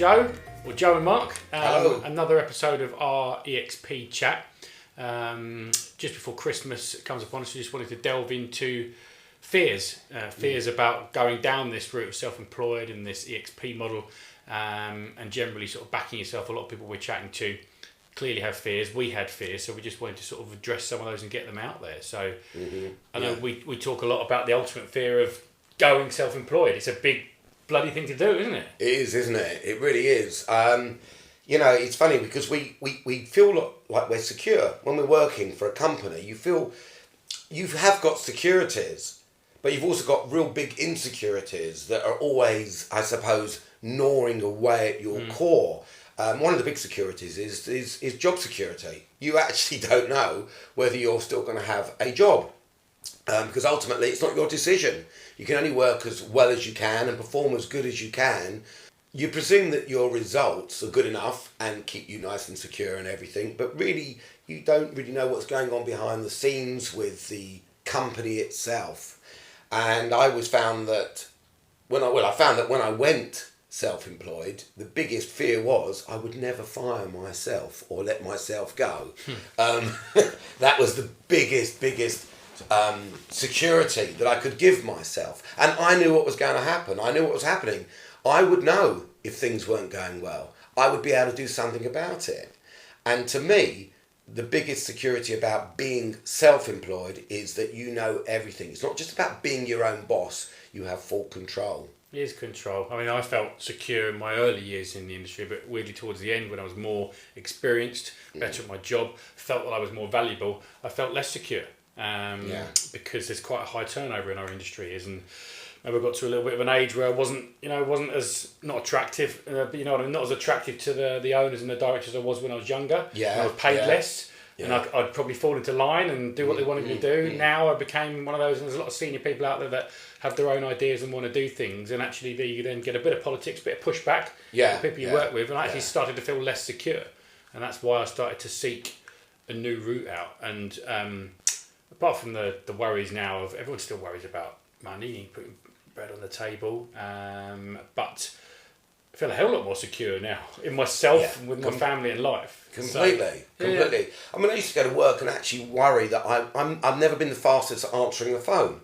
Joe, or Joe and Mark. Hello. Another episode of our eXp chat. Just before Christmas comes upon us, we just wanted to delve into fears about going down this route of self-employed and this eXp model, and generally sort of backing yourself. A lot of people we're chatting to clearly have fears. We had fears, so we just wanted to sort of address some of those and get them out there. So I know we talk a lot about the ultimate fear of going self-employed. It's a big bloody thing to do, isn't it? It is, isn't it? It really is. It's funny because we feel like we're secure when we're working for a company. You feel you have got securities, but you've also got real big insecurities that are always, I suppose, gnawing away at your core. One of the big securities is job security. You actually don't know whether you're still going to have a job, because ultimately it's not your decision. You can only work as well as you can and perform as good as you can. You presume that your results are good enough and keep you nice and secure and everything, but really you don't really know what's going on behind the scenes with the company itself. And I always found that when I went self-employed, the biggest fear was I would never fire myself or let myself go. That was the biggest security that I could give myself. And I knew what was going to happen. I knew what was happening. I would know if things weren't going well. I would be able to do something about it. And to me, the biggest security about being self-employed is that you know everything. It's not just about being your own boss. You have full control. It is control. I mean, I felt secure in my early years in the industry, but weirdly towards the end, when I was more experienced, better at my job, felt that I was more valuable, I felt less secure. Because there's quite a high turnover in our industry, and maybe I got to a little bit of an age where I wasn't as not attractive, but not as attractive to the owners and the directors as I was when I was younger. And I was paid less. Yeah. And I'd probably fall into line and do what they wanted me to do. Now I became one of those, and there's a lot of senior people out there that have their own ideas and want to do things, and actually you then get a bit of politics, a bit of pushback from people you work with, and I actually started to feel less secure. And that's why I started to seek a new route out. And apart from the worries now of everyone still worries about money, putting bread on the table, but I feel a hell of a lot more secure now in myself and with my family and life. Completely. I mean, I used to go to work and actually worry that I've never been the fastest at answering the phone.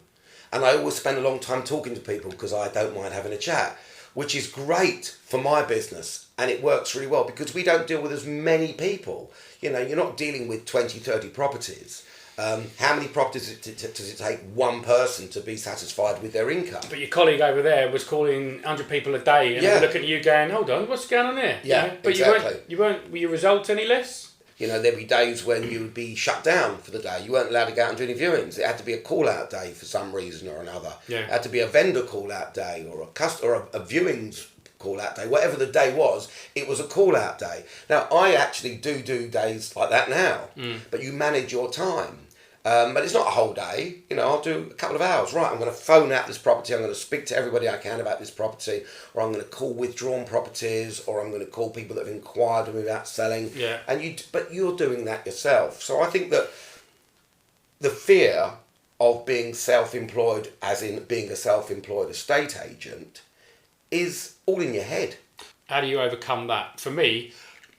And I always spend a long time talking to people because I don't mind having a chat, which is great for my business. And it works really well because we don't deal with as many people. You know, you're not dealing with 20, 30 properties. How many properties does it take one person to be satisfied with their income? But your colleague over there was calling 100 people a day, and they're looking at you going, "Hold on, what's going on here?" Yeah, but exactly. Were your results any less? You know, there'd be days when you would be shut down for the day. You weren't allowed to go out and do any viewings. It had to be a call-out day for some reason or another. Yeah. It had to be a vendor call-out day or a viewings call-out day. Whatever the day was, it was a call-out day. Now, I actually do days like that now, but you manage your time. But it's not a whole day. You know, I'll do a couple of hours. Right, I'm going to phone out this property. I'm going to speak to everybody I can about this property, or I'm going to call withdrawn properties, or I'm going to call people that have inquired of me about selling. Yeah. But you're doing that yourself. So I think that the fear of being self-employed, as in being a self-employed estate agent, is all in your head. How do you overcome that? For me,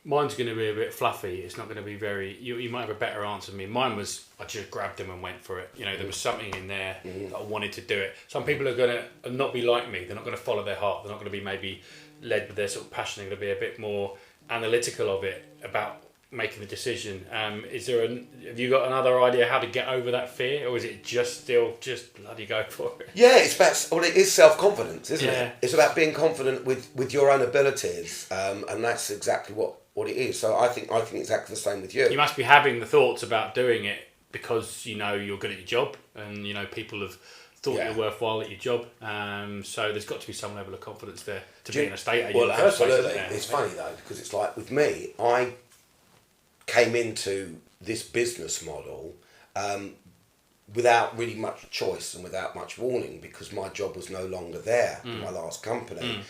mine's going to be a bit fluffy. It's not going to be very... You might have a better answer than me. Mine was, I just grabbed them and went for it. You know, there was something in there that I wanted to do it. Some people are going to not be like me. They're not going to follow their heart. They're not going to be maybe led with their sort of passion. They're going to be a bit more analytical of it, about making the decision. Have you got another idea how to get over that fear? Or is it just bloody go for it? Yeah, it is self-confidence, isn't it? It's about being confident with your own abilities. And that's exactly what it is. So I think exactly the same with you. You must be having the thoughts about doing it because you know you're good at your job, and you know people have thought you're worthwhile at your job. So there's got to be some level of confidence there to be an estate agent. Well, absolutely. It's funny though, because it's like with me, I came into this business model without really much choice and without much warning, because my job was no longer there in my last company.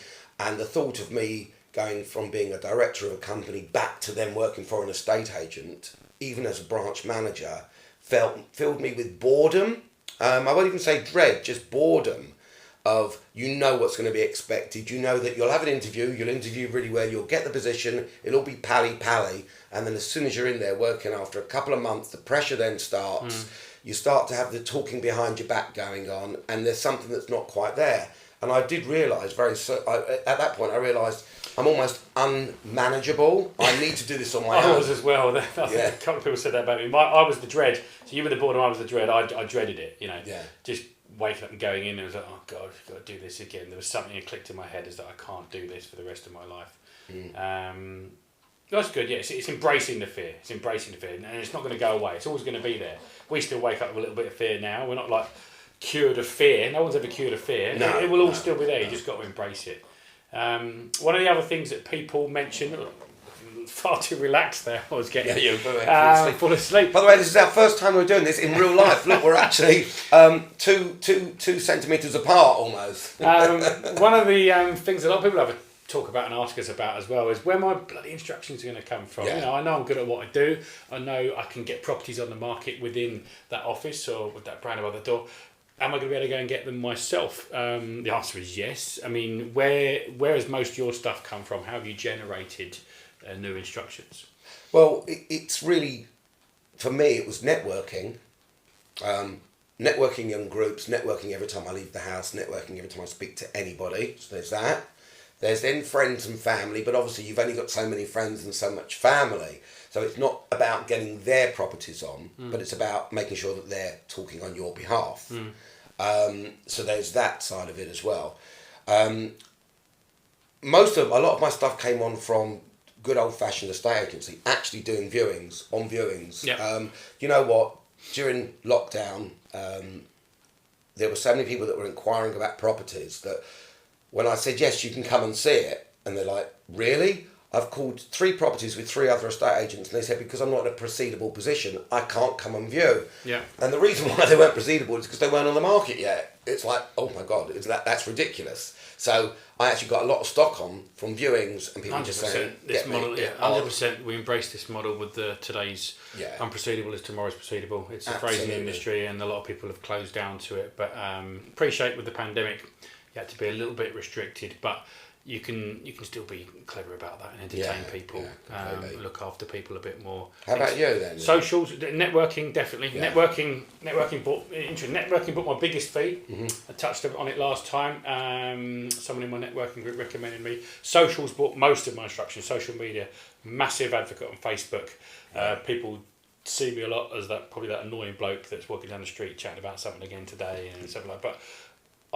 And the thought of me going from being a director of a company back to then working for an estate agent, even as a branch manager, filled me with boredom. I won't even say dread, just boredom. of you know what's going to be expected. You know that you'll have an interview, you'll interview really well, you'll get the position, it'll all be pally, and then as soon as you're in there working after a couple of months, the pressure then starts. You start to have the talking behind your back going on, and there's something that's not quite there. And I did realise at that point, I realised I'm almost unmanageable. I need to do this on my own. I was as well. I think a couple of people said that about me. I was the dread. So you were the boredom, I was the dread. I dreaded it, you know. Yeah. Just waking up and going in and it was like, oh God, I've got to do this again. There was something that clicked in my head is that I can't do this for the rest of my life. That's good, yeah. It's embracing the fear. It's embracing the fear. And it's not going to go away. It's always going to be there. We still wake up with a little bit of fear now. We're not like cured of fear. No one's ever cured of fear. No, it will all still be there. You just got to embrace it. One of the other things that people mention, far too relaxed there, I was getting full asleep. By the way, this is our first time we're doing this in real life. Look, we're actually 2 centimetres apart almost. One of the things a lot of people have a talk about and ask us about as well is where my bloody instructions are going to come from. You know, I know I'm good at what I do. I know I can get properties on the market within that office or with that brand above the door. Am I going to be able to go and get them myself? The answer is yes. I mean, where has most of your stuff come from? How have you generated new instructions? Well, it's really, for me, it was networking. Networking in groups, networking every time I leave the house, networking every time I speak to anybody. So there's that. There's then friends and family, but obviously you've only got so many friends and so much family. So it's not about getting their properties on, but it's about making sure that they're talking on your behalf. So there's that side of it as well. A lot of my stuff came on from good old-fashioned estate agency, actually doing viewings. Yep. You know what? During lockdown, there were so many people that were inquiring about properties that when I said, yes, you can come and see it, and they're like, really? I've called 3 properties with 3 other estate agents, and they said, because I'm not in a proceedable position, I can't come and view. Yeah. And the reason why they weren't proceedable is because they weren't on the market yet. It's like, oh my God, that's ridiculous. So I actually got a lot of stock on from viewings and people just saying, this model, 100%. We embrace this model with today's unproceedable is tomorrow's proceedable. It's a crazy industry, and a lot of people have closed down to it. But appreciate with the pandemic, you had to be a little bit restricted, but you can still be clever about that and entertain people, look after people a bit more. How about you then? Socials, networking, definitely. Yeah. Networking bought my biggest fee. I touched on it last time. Someone in my networking group recommended me. Socials bought most of my instructions. Social media, massive advocate on Facebook. People see me a lot as probably that annoying bloke that's walking down the street chatting about something again today and something like that. But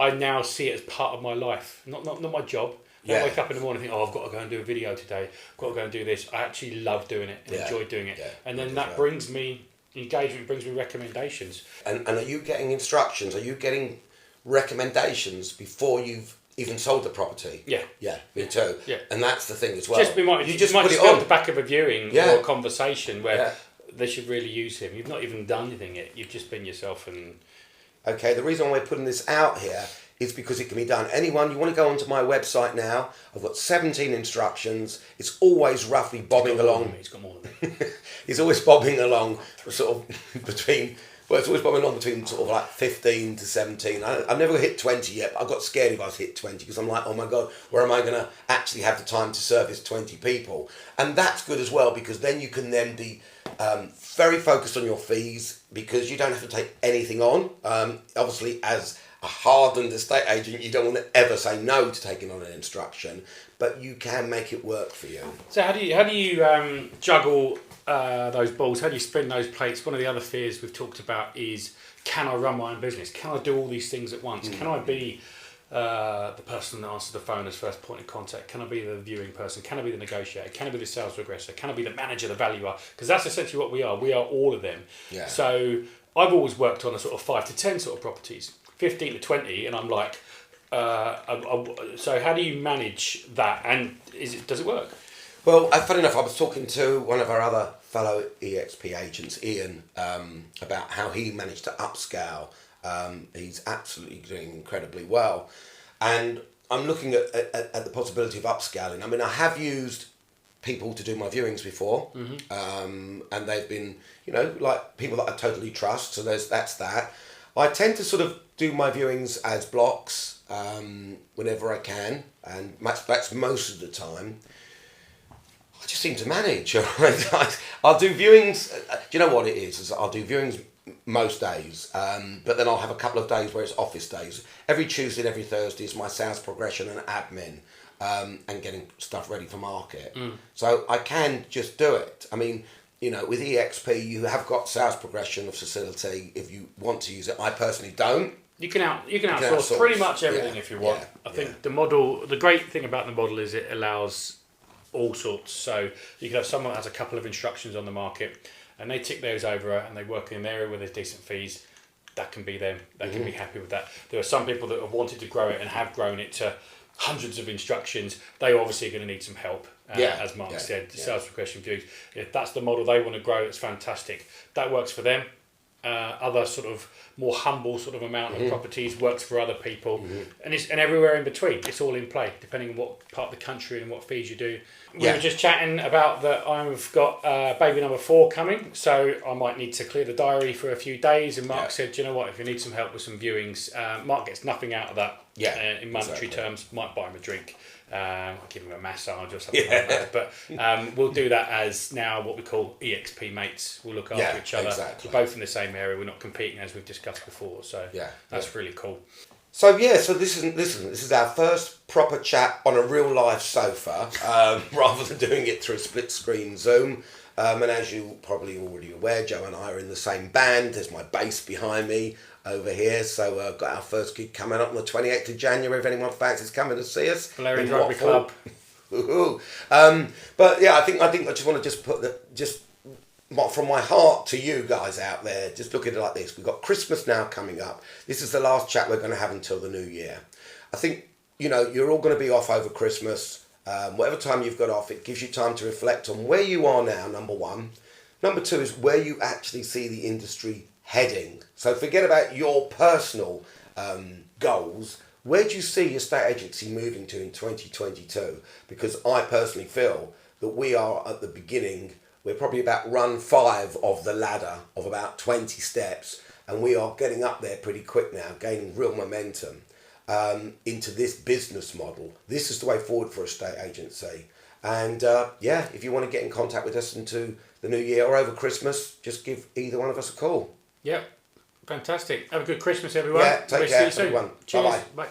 I now see it as part of my life, not my job. I wake up in the morning and think, I've got to go and do a video today. I've got to go and do this. I actually love doing it and enjoy doing it. Yeah, and then that brings me engagement, brings me recommendations. And are you getting instructions? Are you getting recommendations before you've even sold the property? Yeah. Yeah, me too. Yeah. And that's the thing as well. You might just put it on the back of a viewing or a conversation where they should really use him. You've not even done anything yet. You've just been yourself and... Okay, the reason why we're putting this out here is because it can be done. Anyone, you want to go onto my website now, I've got 17 instructions. It's always roughly bobbing along. He's got more than me. It's always bobbing along sort of between sort of like 15 to 17. I've never hit 20 yet, but I got scared if I was hit 20 because I'm like, oh my God, where am I going to actually have the time to service 20 people? And that's good as well because then you can then be very focused on your fees because you don't have to take anything on. Obviously, as a hardened estate agent, you don't want to ever say no to taking on an instruction, but you can make it work for you. So how do you juggle those balls? How do you spin those plates? One of the other fears we've talked about is, can I run my own business? Can I do all these things at once? Can I be the person that answers the phone as first point of contact? Can I be the viewing person? Can I be the negotiator? Can I be the sales progressor? Can I be the manager, the valuer? Because that's essentially what we are. We are all of them. Yeah. So I've always worked on a sort of 5 to 10 sort of properties, 15 to 20, and I'm like, so how do you manage that? And does it work? Well, funny enough, I was talking to one of our other fellow eXp agents, Ian, about how he managed to upscale. He's absolutely doing incredibly well. And I'm looking at the possibility of upscaling. I mean, I have used people to do my viewings before, and they've been, like people that I totally trust, so that's that. I tend to sort of do my viewings as blocks whenever I can, and that's most of the time. I just seem to manage. I'll do viewings. Do you know what it is I'll do viewings most days, but then I'll have a couple of days where it's office days. Every Tuesday and every Thursday is my sales progression and admin, and getting stuff ready for market. So I can just do it. I mean, you know, with eXp, you have got sales progression facility if you want to use it. I personally don't. You can outsource pretty much everything if you want. I think the great thing about the model is it allows all sorts. So you can have someone that has a couple of instructions on the market and they tick those over and they work in an area where there's decent fees. That can be them. They can be happy with that. There are some people that have wanted to grow it and have grown it to hundreds of instructions. They're obviously going to need some help. As Mark said, sales progression views. If that's the model they want to grow, it's fantastic. That works for them. Other sort of more humble sort of amount of properties works for other people, and everywhere in between. It's all in play depending on what part of the country and what fees you do. We were just chatting about that. I've got baby number 4 coming, so I might need to clear the diary for a few days. And Mark said, "Do you know what? If you need some help with some viewings, Mark gets nothing out of that. In monetary terms, might buy him a drink." I'll give him a massage or something like that. But we'll do that as now what we call eXp mates. We'll look after each other. Exactly. We're both in the same area. We're not competing as we've discussed before. So that's really cool. So so this is our first proper chat on a real life sofa, rather than doing it through a split screen Zoom. And as you probably already aware, Joe and I are in the same band. There's my bass behind me over here. So got our first gig coming up on the 28th of January. If anyone fancies coming to see us, Valerian Rugby Club. But yeah, I think I just want to put from my heart to you guys out there. Just look at it like this: we've got Christmas now coming up. This is the last chat we're going to have until the new year. I think you're all going to be off over Christmas. Whatever time you've got off, it gives you time to reflect on where you are now, number one. Number two is where you actually see the industry heading. So forget about your personal goals. Where do you see your estate agency moving to in 2022? Because I personally feel that we are at the beginning. We're probably about run 5 of the ladder of about 20 steps. And we are getting up there pretty quick now, gaining real momentum. Into this business model. This is the way forward for a estate agency. And if you want to get in contact with us into the new year or over Christmas, just give either one of us a call. Yep, fantastic. Have a good Christmas, everyone. Yeah, take care, everyone. Cheers. Bye-bye. Bye.